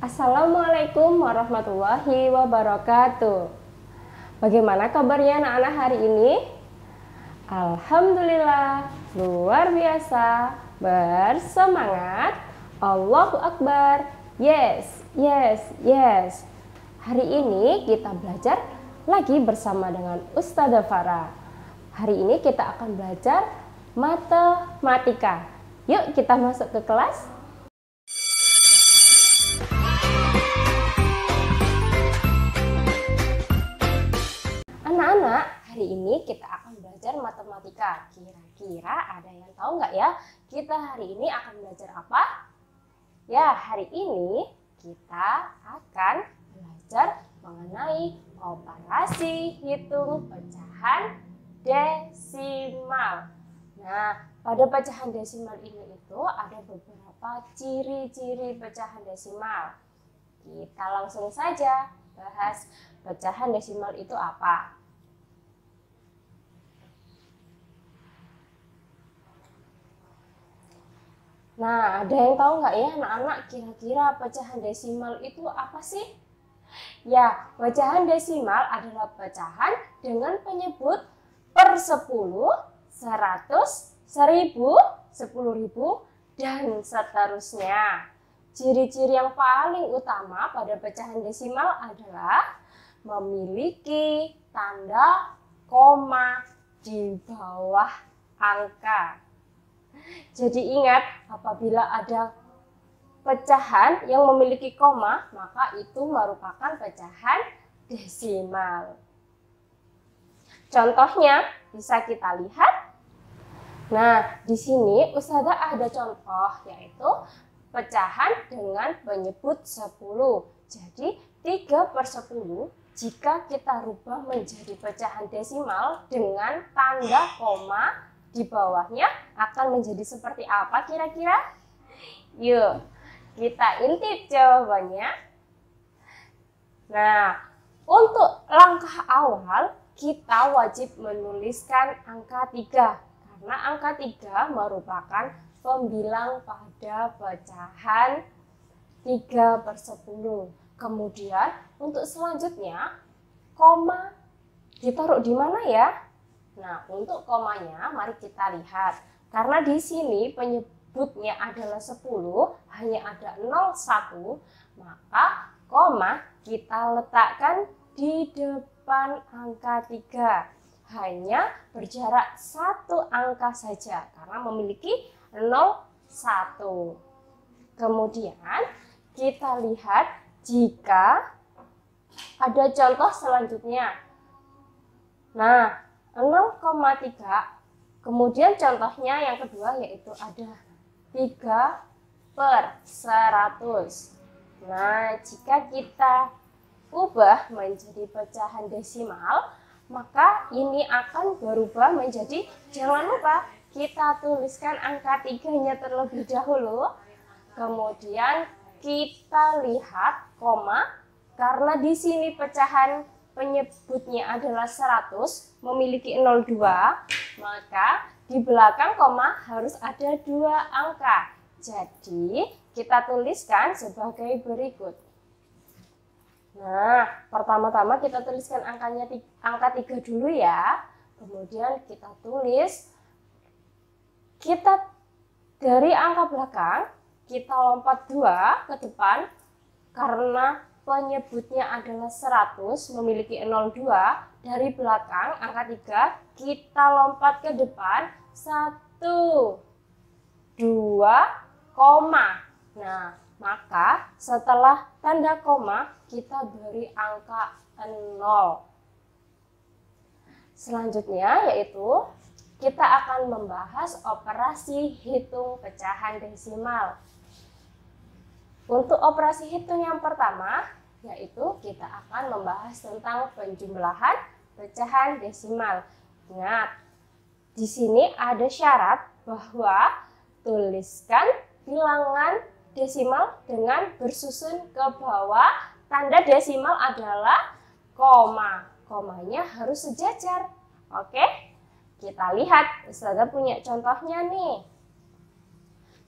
Assalamualaikum warahmatullahi wabarakatuh. Bagaimana kabarnya anak-anak hari ini? Alhamdulillah, luar biasa, bersemangat, Allahu Akbar, yes, yes, yes. Hari ini kita belajar lagi bersama dengan Ustazah Farah. Hari ini kita akan belajar matematika. Yuk kita masuk ke kelas. Anak-anak, hari ini kita akan belajar matematika. Kira-kira ada yang tahu nggak ya? Kita hari ini akan belajar apa? Ya, hari ini kita akan belajar mengenai operasi hitung pecahan desimal. Nah, pada pecahan desimal ini itu ada beberapa ciri-ciri pecahan desimal. Kita langsung saja bahas pecahan desimal itu apa. Nah, ada yang tahu nggak ya anak-anak kira-kira pecahan desimal itu apa sih? Ya, pecahan desimal adalah pecahan dengan penyebut per 10, 100, 1000, 10.000, dan seterusnya. Ciri-ciri yang paling utama pada pecahan desimal adalah memiliki tanda koma di bawah angka. Jadi ingat, apabila ada pecahan yang memiliki koma, maka itu merupakan pecahan desimal. Contohnya bisa kita lihat. Nah, di sini Ustazah ada contoh, yaitu pecahan dengan penyebut 10. Jadi 3/10 jika kita rubah menjadi pecahan desimal dengan tanda koma di bawahnya akan menjadi seperti apa kira-kira? Yuk, kita intip jawabannya. Nah, untuk langkah awal kita wajib menuliskan angka 3 karena angka 3 merupakan pembilang pada pecahan 3/10. Kemudian untuk selanjutnya koma ditaruh di mana ya? Nah, untuk komanya mari kita lihat. Karena di sini penyebutnya adalah 10, hanya ada 01, maka koma kita letakkan di depan angka 3. Hanya berjarak satu angka saja karena memiliki 01. Kemudian kita lihat jika ada contoh selanjutnya. Nah, 0,3, kemudian contohnya yang kedua yaitu ada 3/100. Nah, jika kita ubah menjadi pecahan desimal, maka ini akan berubah menjadi, jangan lupa kita tuliskan angka 3-nya terlebih dahulu. Kemudian kita lihat koma, karena di sini pecahan penyebutnya adalah 100, memiliki 02, maka di belakang koma harus ada 2 angka. Jadi, kita tuliskan sebagai berikut. Nah, pertama-tama kita tuliskan angka 3 dulu ya. Kemudian kita tulis, kita dari angka belakang, kita lompat 2 ke depan, karena penyebutnya adalah 100, memiliki 02, dari belakang angka 3 kita lompat ke depan 1, 2, koma. Nah, maka setelah tanda koma kita beri angka 0. Selanjutnya yaitu kita akan membahas operasi hitung pecahan desimal. Untuk operasi hitung yang pertama, yaitu kita akan membahas tentang penjumlahan pecahan desimal. Ingat, di sini ada syarat bahwa tuliskan bilangan desimal dengan bersusun ke bawah. Tanda desimal adalah koma. Komanya harus sejajar. Oke, kita lihat. Ustazah punya contohnya nih.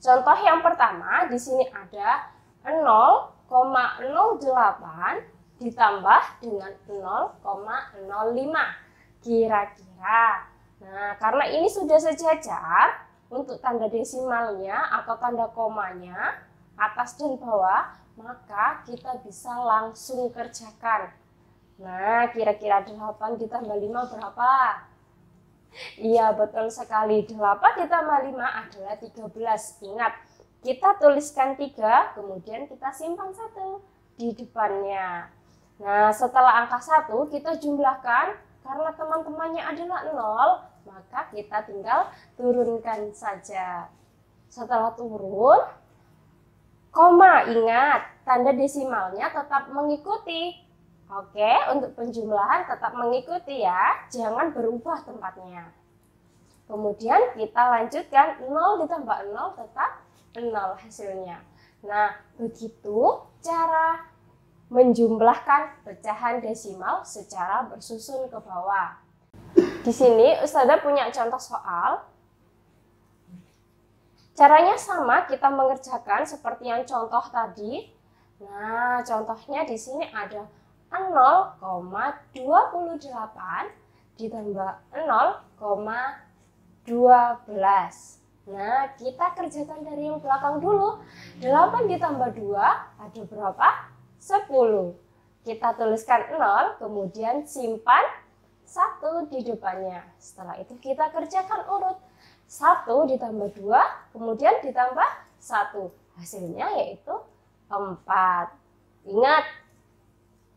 Contoh yang pertama, di sini ada 0 0,08 ditambah dengan 0,05. Kira-kira. Nah, karena ini sudah sejajar, untuk tanda desimalnya atau tanda komanya, atas dan bawah, maka kita bisa langsung kerjakan. Nah, kira-kira 8 ditambah 5 berapa? Iya, betul sekali. 8 ditambah 5 adalah 13. Ingat, kita tuliskan 3, kemudian kita simpan 1 di depannya. Nah, setelah angka 1 kita jumlahkan, karena teman-temannya adalah 0, maka kita tinggal turunkan saja. Setelah turun, koma, ingat, tanda desimalnya tetap mengikuti. Oke, untuk penjumlahan tetap mengikuti ya, jangan berubah tempatnya. Kemudian kita lanjutkan, 0 ditambah 0 tetap 0 hasilnya. Nah, begitu cara menjumlahkan pecahan desimal secara bersusun ke bawah. Di sini Ustazah punya contoh soal. Caranya sama, kita mengerjakan seperti yang contoh tadi. Nah, contohnya di sini ada 0,28 ditambah 0,12. Nah, kita kerjakan dari yang belakang dulu. 8 ditambah 2 ada berapa? 10. Kita tuliskan 0, kemudian simpan 1 di depannya. Setelah itu kita kerjakan urut. 1 ditambah 2, kemudian ditambah 1. Hasilnya yaitu 4. Ingat,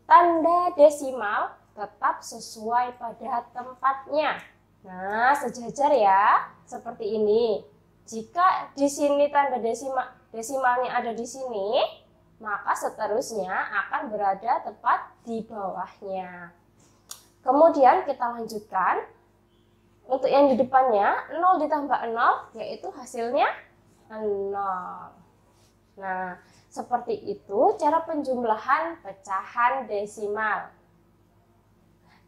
tanda desimal tetap sesuai pada tempatnya. Nah, sejajar ya, seperti ini. Jika di sini tanda desimalnya ada di sini, maka seterusnya akan berada tepat di bawahnya. Kemudian kita lanjutkan. Untuk yang di depannya, 0 ditambah 0, yaitu hasilnya 0. Nah, seperti itu cara penjumlahan pecahan desimal.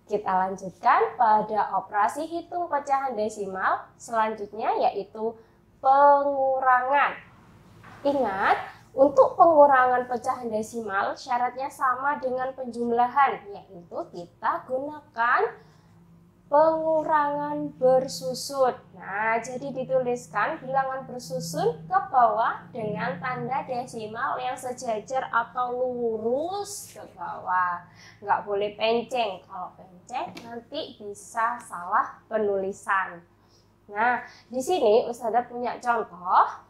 Kita lanjutkan pada operasi hitung pecahan desimal selanjutnya, yaitu pengurangan. Ingat, untuk pengurangan pecahan desimal syaratnya sama dengan penjumlahan, yaitu kita gunakan pengurangan bersusun. Nah, jadi dituliskan bilangan bersusun ke bawah dengan tanda desimal yang sejajar atau lurus ke bawah. Nggak boleh penceng. Kalau penceng nanti bisa salah penulisan. Nah, di sini Ustazah punya contoh.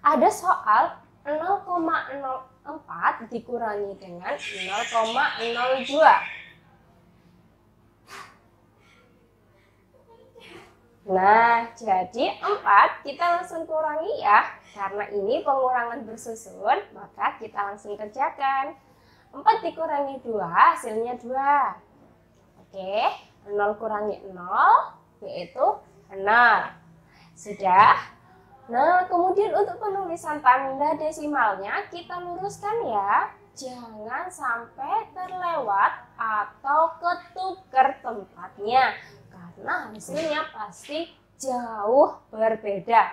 Ada soal 0,04 dikurangi dengan 0,02. Nah, jadi 4 kita langsung kurangi ya. Karena ini pengurangan bersusun, maka kita langsung kerjakan. 4 dikurangi 2, hasilnya 2. Oke, 0 kurangi 0, yaitu 0. Sudah? Nah, kemudian untuk penulisan tanda desimalnya, kita luruskan ya. Jangan sampai terlewat atau ketukar tempatnya. Karena hasilnya pasti jauh berbeda.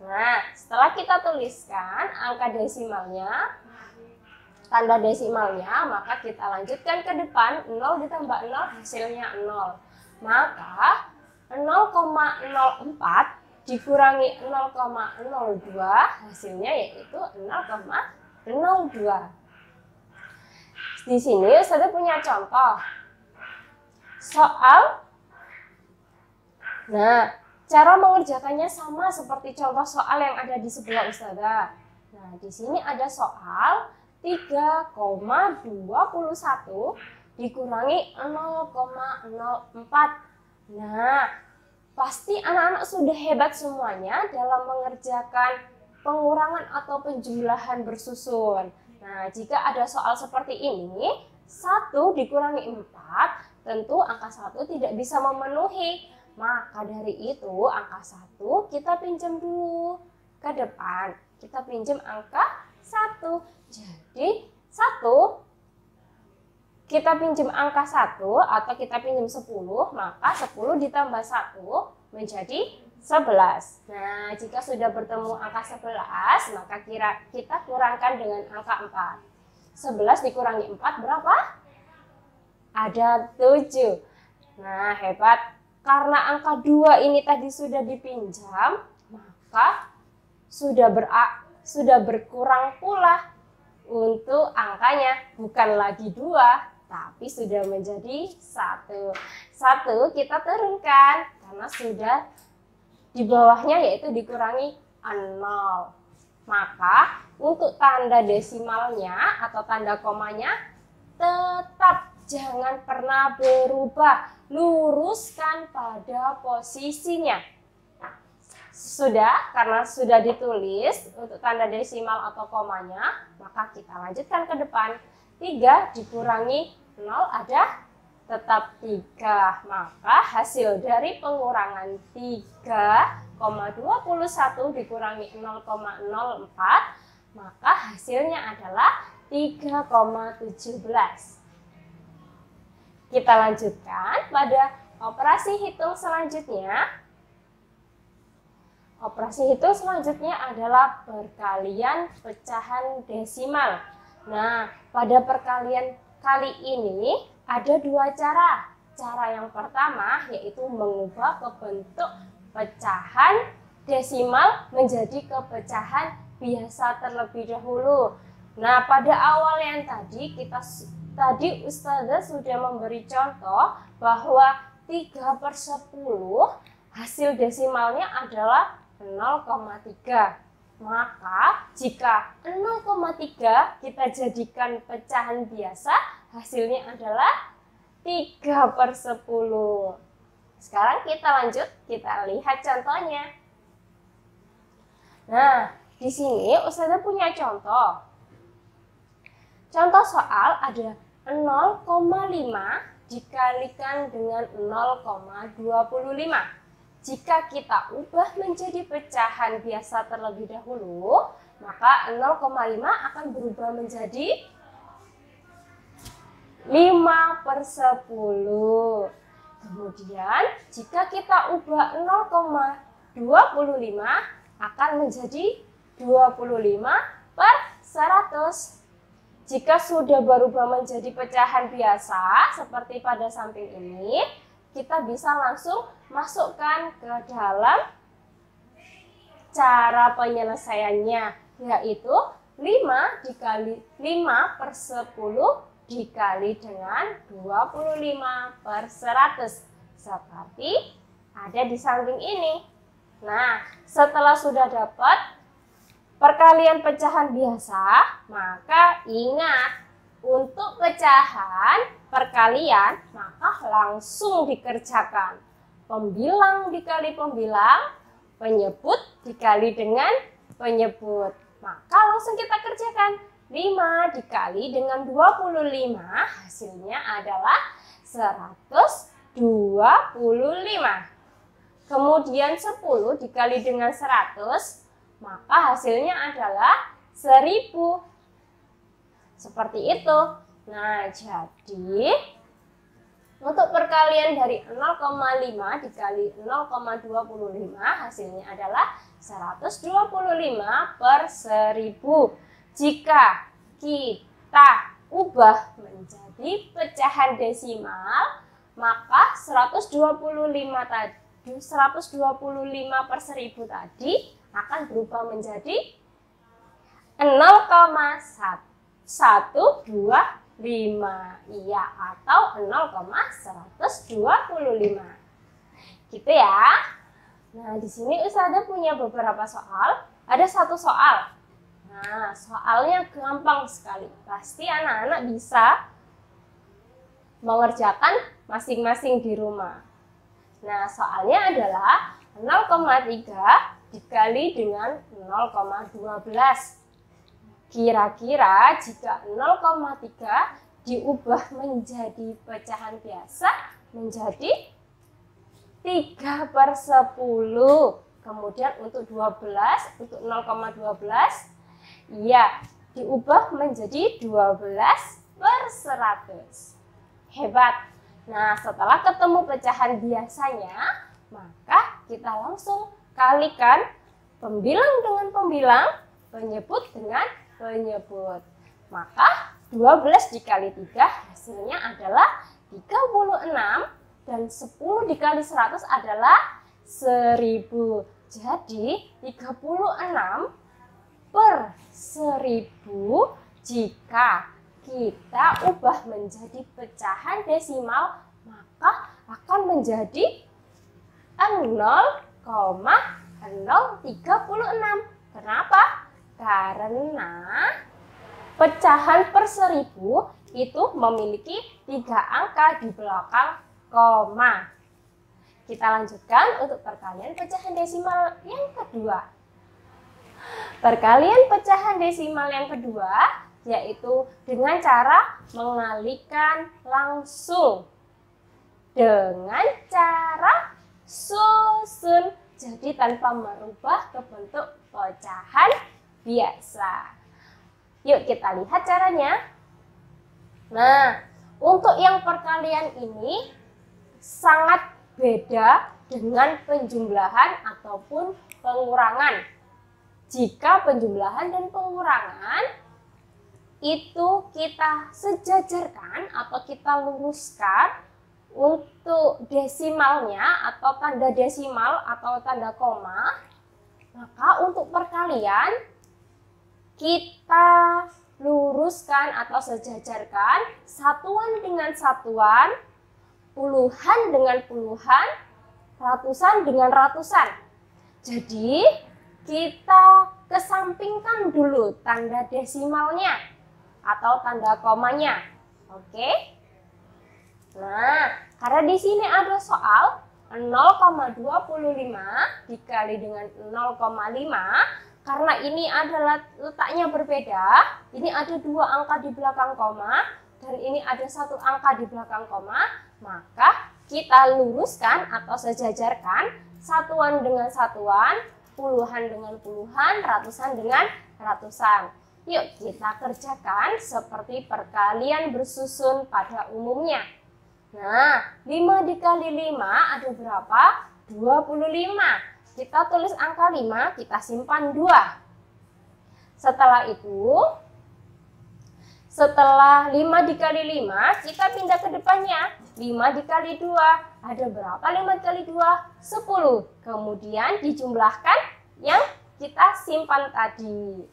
Nah, setelah kita tuliskan angka desimalnya, tanda desimalnya, maka kita lanjutkan ke depan. 0 ditambah 0 hasilnya 0. Maka 0,04 dikurangi 0,02 hasilnya yaitu 0,02. Di sini Ustazah punya contoh soal. Nah, cara mengerjakannya sama seperti contoh soal yang ada di sebelah Ustazah. Nah, di sini ada soal 3,21 dikurangi 0,04. Nah, pasti anak-anak sudah hebat semuanya dalam mengerjakan pengurangan atau penjumlahan bersusun. Nah, jika ada soal seperti ini, 1 dikurangi 4, tentu angka 1 tidak bisa memenuhi. Maka dari itu, angka 1 kita pinjam dulu ke depan. Kita pinjam angka 1. Jadi, 1 kita pinjam angka 1 atau kita pinjam 10, maka 10 ditambah 1 menjadi 11. Nah, jika sudah bertemu angka 11, maka kita kurangkan dengan angka 4. 11 dikurangi 4 berapa? Ada 7. Nah, hebat. Karena angka 2 ini tadi sudah dipinjam, maka sudah berkurang pula untuk angkanya. Bukan lagi 2, tapi sudah menjadi 1. 1 kita turunkan karena sudah di bawahnya yaitu dikurangi 0. Maka untuk tanda desimalnya atau tanda komanya tetap jangan pernah berubah. Luruskan pada posisinya. Sudah, karena sudah ditulis untuk tanda desimal atau komanya, maka kita lanjutkan ke depan. 3 dikurangi 0 ada tetap 3. Maka hasil dari pengurangan 3,21 dikurangi 0,04, maka hasilnya adalah 3,17. Kita lanjutkan pada operasi hitung selanjutnya. Operasi hitung selanjutnya adalah perkalian pecahan desimal. Nah, pada perkalian kali ini ada 2 cara. Cara yang pertama yaitu mengubah ke bentuk pecahan desimal menjadi ke pecahan biasa terlebih dahulu. Nah, pada awal yang tadi Ustazah sudah memberi contoh bahwa 3/10 hasil desimalnya adalah 0,3. Maka jika 0,3 kita jadikan pecahan biasa, hasilnya adalah 3/10. Sekarang kita lanjut, kita lihat contohnya. Nah, di sini Ustazah punya contoh. Contoh soal ada 0,5 dikalikan dengan 0,25. Jika kita ubah menjadi pecahan biasa terlebih dahulu, maka 0,5 akan berubah menjadi 5/10. Kemudian jika kita ubah 0,25 akan menjadi 25/100. Jika sudah berubah menjadi pecahan biasa seperti pada samping ini, kita bisa langsung masukkan ke dalam cara penyelesaiannya, yaitu 5/10 dikali dengan 25/100 seperti ada di samping ini. Nah, setelah sudah dapat perkalian pecahan biasa, maka ingat untuk pecahan perkalian maka langsung dikerjakan. Pembilang dikali pembilang, penyebut dikali dengan penyebut. Maka langsung kita kerjakan. 5 dikali dengan 25 hasilnya adalah 125. Kemudian 10 dikali dengan 100, maka hasilnya adalah 1000. Seperti itu. Nah, jadi untuk perkalian dari 0,5 dikali 0,25 hasilnya adalah 125/1000. Jika kita ubah menjadi pecahan desimal, maka 125/1000 tadi akan berubah menjadi 0,125, iya, atau 0,125. Gitu ya. Nah, di sini Ustazah punya beberapa soal. Ada satu soal. Nah, soalnya gampang sekali. Pasti anak-anak bisa mengerjakan masing-masing di rumah. Nah, soalnya adalah 0,3 dikali dengan 0,12. Kira-kira jika 0,3 diubah menjadi pecahan biasa menjadi 3/10. Kemudian untuk 12, untuk 0,12, ya diubah menjadi 12/100. Hebat. Nah, setelah ketemu pecahan biasanya, maka kita langsung kalikan pembilang dengan pembilang, penyebut dengan penyebut. Maka 12 dikali 3 hasilnya adalah 36 dan 10 dikali 100 adalah 1000. Jadi 36 per 1000 jika kita ubah menjadi pecahan desimal maka akan menjadi 0,036. Kenapa? Karena pecahan per 1000 itu memiliki 3 angka di belakang koma. Kita lanjutkan untuk perkalian pecahan desimal yang kedua. Perkalian pecahan desimal yang kedua yaitu dengan cara mengalihkan langsung dengan cara susun. Jadi tanpa merubah ke bentuk pecahan biasa. Yuk kita lihat caranya. Nah, untuk yang perkalian ini sangat beda dengan penjumlahan ataupun pengurangan. Jika penjumlahan dan pengurangan itu kita sejajarkan atau kita luruskan untuk desimalnya atau tanda desimal atau tanda koma, maka untuk perkalian kita luruskan atau sejajarkan satuan dengan satuan, puluhan dengan puluhan, ratusan dengan ratusan. Jadi kita kesampingkan dulu tanda desimalnya atau tanda komanya. Oke? Nah, karena di sini ada soal 0,25 dikali dengan 0,5. Karena ini adalah letaknya berbeda, ini ada 2 angka di belakang koma dan ini ada 1 angka di belakang koma, maka kita luruskan atau sejajarkan satuan dengan satuan, puluhan dengan puluhan, ratusan dengan ratusan. Yuk kita kerjakan seperti perkalian bersusun pada umumnya. Nah, 5 dikali 5 ada berapa? 25. Kita tulis angka 5, kita simpan 2. Setelah itu, setelah 5 dikali 5, kita pindah ke depannya. 5 dikali 2, ada berapa 5 dikali 2? 10. Kemudian dijumlahkan yang kita simpan tadi.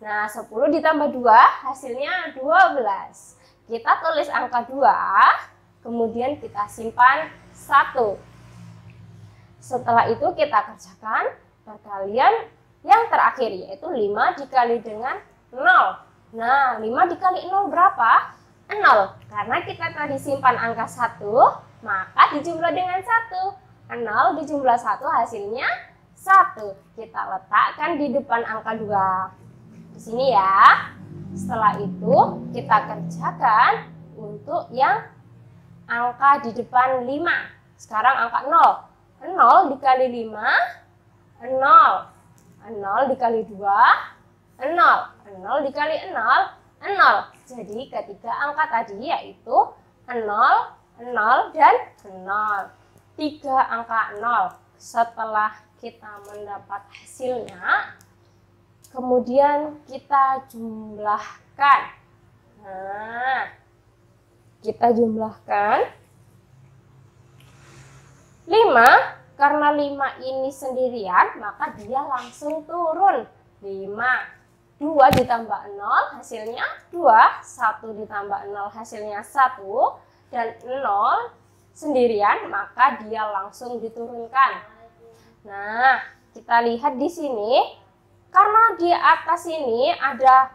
Nah, 10 ditambah 2, hasilnya 12. Kita tulis angka 2, kemudian kita simpan 1. Setelah itu kita kerjakan perkalian yang terakhir yaitu 5 dikali dengan 0. Nah, 5 dikali 0 berapa? 0. Karena kita tadi simpan angka 1, maka dijumlah dengan 1. 0 dijumlah 1 hasilnya 1. Kita letakkan di depan angka 2. Di sini ya. Setelah itu kita kerjakan untuk yang angka di depan 5. Sekarang angka 0. 0 dikali 5, 0. 0 dikali 2, 0. 0 dikali 0, 0. Jadi ketiga angka tadi yaitu 0, 0, dan 0. 3 angka 0. Setelah kita mendapat hasilnya, kemudian kita jumlahkan. Nah, kita jumlahkan. 5, karena 5 ini sendirian, maka dia langsung turun. 5, 2 ditambah 0 hasilnya 2, 1 ditambah 0 hasilnya 1, dan 0 sendirian, maka dia langsung diturunkan. Nah, kita lihat di sini, karena di atas ini ada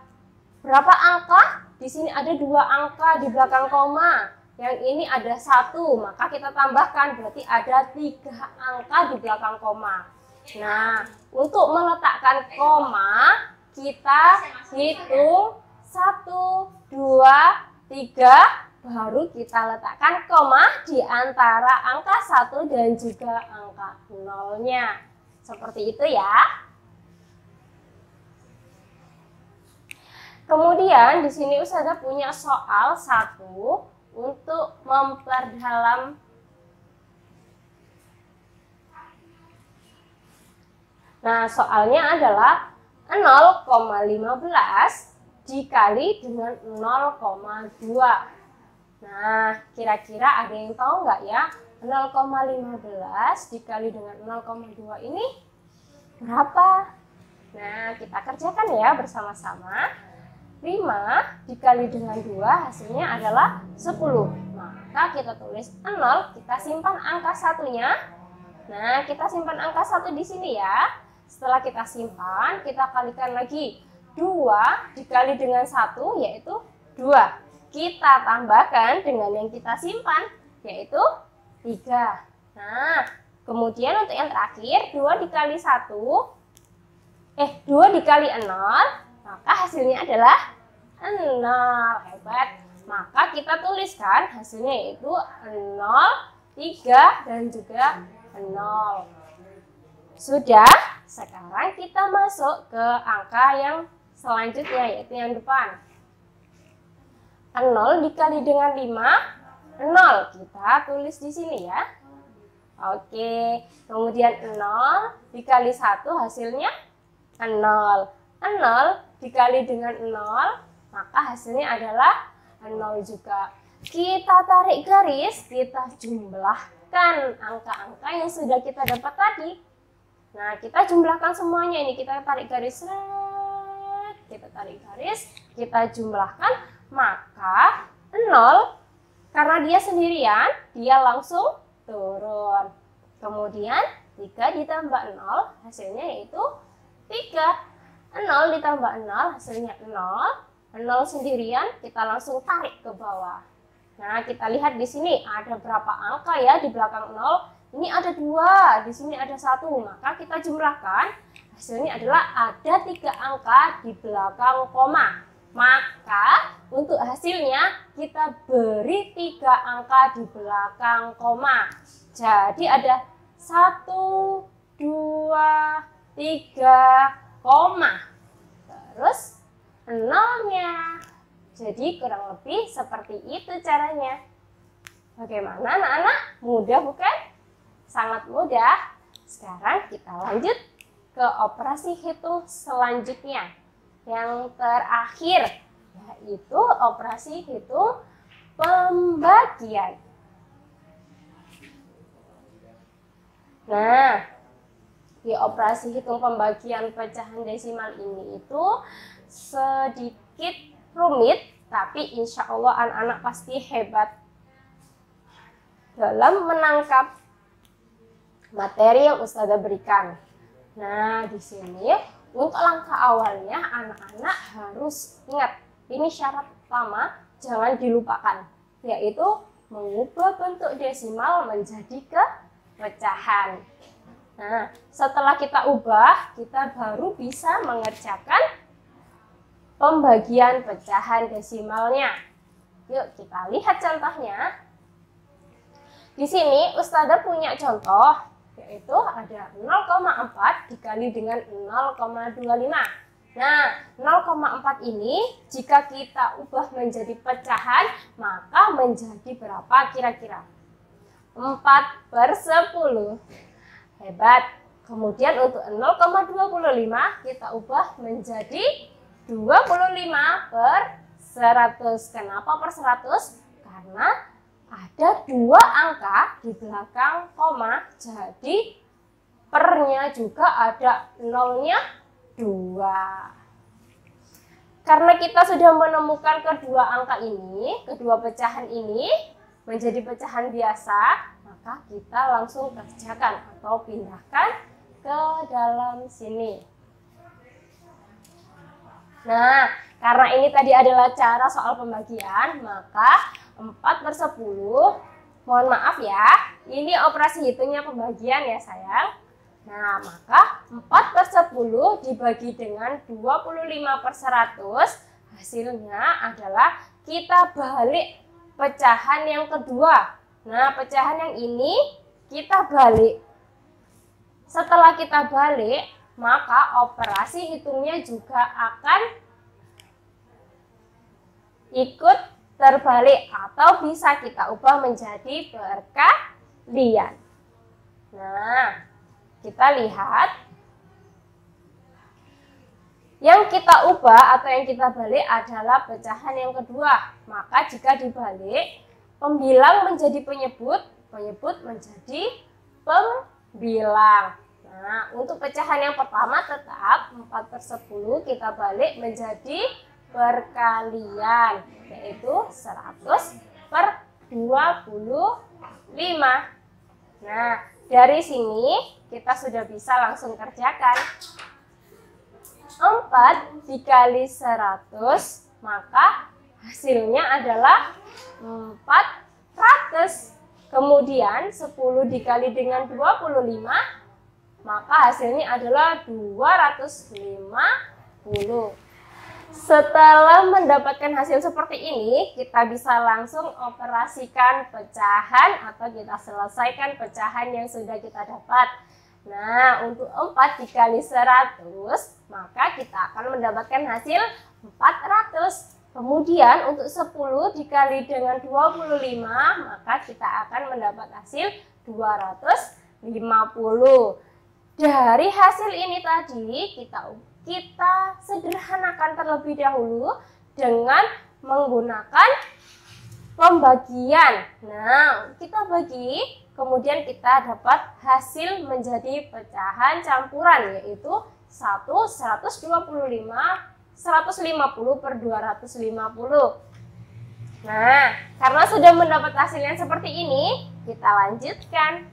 berapa angka? Di sini ada 2 angka di belakang koma. Yang ini ada 1, maka kita tambahkan, berarti ada 3 angka di belakang koma. Nah, untuk meletakkan koma, kita hitung 1, 2, 3, baru kita letakkan koma di antara angka 1 dan juga angka 0-nya. Seperti itu ya. Kemudian di sini Ustazah punya soal 1 untuk memperdalam Nah, soalnya adalah 0,15 dikali dengan 0,2. Nah, kira-kira ada yang tahu nggak ya? 0,15 dikali dengan 0,2 ini berapa? Nah, kita kerjakan ya bersama-sama. 5 dikali dengan 2 hasilnya adalah 10. Maka kita tulis 0, kita simpan angka satunya. Nah, kita simpan angka 1 di sini ya. Setelah kita simpan, kita kalikan lagi. 2 dikali dengan 1 yaitu 2. Kita tambahkan dengan yang kita simpan yaitu 3. Nah, kemudian untuk yang terakhir 2 dikali 2 dikali 0, maka hasilnya adalah 0. Hebat. Maka kita tuliskan hasilnya yaitu 0, 3 dan juga 0. Sudah, sekarang kita masuk ke angka yang selanjutnya yaitu yang depan. 0 dikali dengan 5, 0. Kita tulis di sini ya. Oke, kemudian 0 dikali 1 hasilnya 0. 0 dikali dengan 0, maka hasilnya adalah 0 juga. Kita tarik garis, kita jumlahkan angka-angka yang sudah kita dapat tadi. Nah, kita jumlahkan semuanya ini. Kita tarik garis, kita tarik garis, kita jumlahkan, maka 0 karena dia sendirian, dia langsung turun. Kemudian 3 ditambah 0 hasilnya yaitu 3. 0 ditambah 0 hasilnya 0. 0 sendirian kita langsung tarik ke bawah. Nah, kita lihat di sini ada berapa angka ya di belakang 0. Ini ada 2, di sini ada 1. Maka kita jumlahkan, hasilnya adalah ada 3 angka di belakang koma. Maka untuk hasilnya kita beri 3 angka di belakang koma. Jadi ada 1, 2, 3, koma. Terus 0-nya. Jadi kurang lebih seperti itu caranya. Bagaimana anak-anak? Mudah bukan? Sangat mudah. Sekarang kita lanjut ke operasi hitung selanjutnya. Yang terakhir, yaitu operasi hitung pembagian. Nah, di operasi hitung pembagian pecahan desimal ini itu sedikit rumit, tapi insya Allah anak-anak pasti hebat dalam menangkap materi yang Ustazah berikan. Nah, di sini untuk langkah awalnya anak-anak harus ingat, ini syarat pertama jangan dilupakan, yaitu mengubah bentuk desimal menjadi ke pecahan. Nah, setelah kita ubah, kita baru bisa mengerjakan pembagian pecahan desimalnya. Yuk kita lihat contohnya. Di sini Ustazah punya contoh, yaitu ada 0,4 dikali dengan 0,25. Nah, 0,4 ini jika kita ubah menjadi pecahan, maka menjadi berapa kira-kira? 4/10. Hebat. Kemudian untuk 0,25 kita ubah menjadi 25/100. Kenapa per 100? Karena ada 2 angka di belakang koma, jadi pernya juga ada 0-nya 2. Karena kita sudah menemukan kedua angka ini, kedua pecahan ini menjadi pecahan biasa, maka kita langsung kerjakan atau pindahkan ke dalam sini. Nah, karena ini tadi adalah cara soal pembagian, maka 4/10, mohon maaf ya, ini operasi hitungnya pembagian ya sayang. Nah, maka 4/10 dibagi dengan 25/100, hasilnya adalah kita balik pecahan yang kedua. Nah, pecahan yang ini kita balik. Setelah kita balik, maka operasi hitungnya juga akan ikut terbalik atau bisa kita ubah menjadi perkalian. Nah, kita lihat Yang kita ubah atau yang kita balik adalah pecahan yang kedua. Maka jika dibalik, pembilang menjadi penyebut, penyebut menjadi pembilang. Nah, untuk pecahan yang pertama tetap 4/10 kita balik menjadi perkalian, yaitu 100/25. Nah, dari sini kita sudah bisa langsung kerjakan. 4 dikali 100, maka hasilnya adalah 400. Kemudian 10 dikali dengan 25, maka hasilnya adalah 250. Setelah mendapatkan hasil seperti ini, kita bisa langsung operasikan pecahan atau kita selesaikan pecahan yang sudah kita dapat. Nah, untuk 4 dikali 100, maka kita akan mendapatkan hasil 400. Kemudian untuk 10 dikali dengan 25, maka kita akan mendapat hasil 250. Dari hasil ini tadi, kita sederhanakan terlebih dahulu dengan menggunakan pembagian. Nah, kita bagi, kemudian kita dapat hasil menjadi pecahan campuran, yaitu 150/250. Nah, karena sudah mendapat hasil yang seperti ini, kita lanjutkan.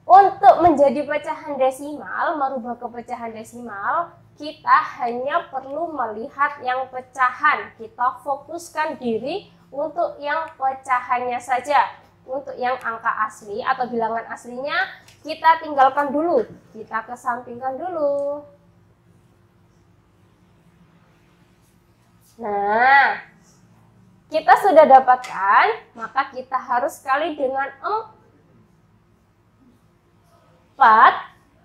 Untuk menjadi pecahan desimal, merubah ke pecahan desimal, kita hanya perlu melihat yang pecahan. Kita fokuskan diri untuk yang pecahannya saja. Untuk yang angka asli atau bilangan aslinya, kita tinggalkan dulu. Kita kesampingkan dulu. Nah, kita sudah dapatkan, maka kita harus kali dengan 4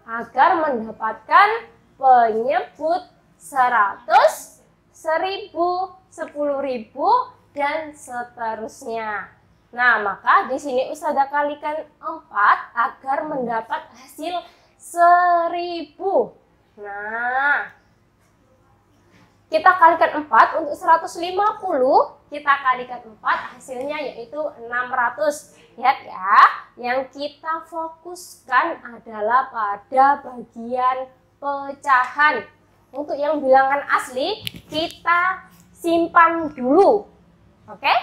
agar mendapatkan penyebut 100, 1000, 10.000, dan seterusnya. Nah, maka di sini Ustazah kalikan 4 agar mendapat hasil 1000. Nah, kita kalikan 4 untuk 150, kita kalikan 4 hasilnya yaitu 600. Lihat ya, yang kita fokuskan adalah pada bagian pecahan. Untuk yang bilangan asli, kita simpan dulu. Oke?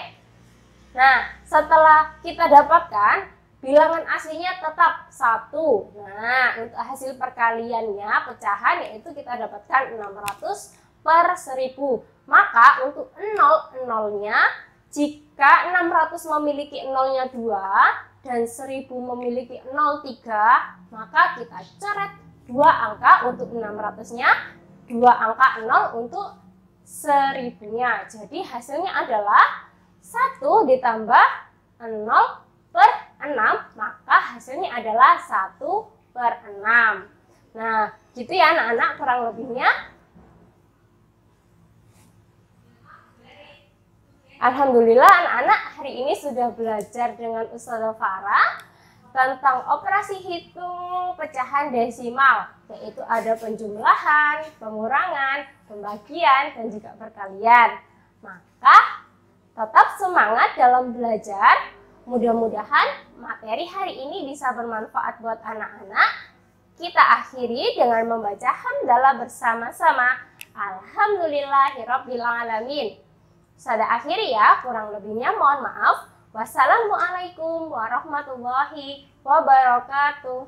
Nah, setelah kita dapatkan, bilangan aslinya tetap 1. Nah, untuk hasil perkaliannya, pecahan, yaitu kita dapatkan 600/1000. Maka untuk 0-0-nya, jika 600 memiliki 0-nya 2 dan 1000 memiliki 0,3, maka kita coret 2 angka untuk 600-nya, 2 angka 0 untuk 1000-nya. Jadi hasilnya adalah 1 ditambah 0/6, maka hasilnya adalah 1/6. Nah, gitu ya anak-anak kurang lebihnya. Alhamdulillah anak-anak hari ini sudah belajar dengan Ustazah Farah tentang operasi hitung pecahan desimal, yaitu ada penjumlahan, pengurangan, pembagian, dan juga perkalian. Maka tetap semangat dalam belajar. Mudah-mudahan materi hari ini bisa bermanfaat buat anak-anak. Kita akhiri dengan membaca hamdalah bersama-sama. Alhamdulillahirabbil alamin. Saya akhiri ya, kurang lebihnya mohon maaf. Wassalamualaikum warahmatullahi wabarakatuh.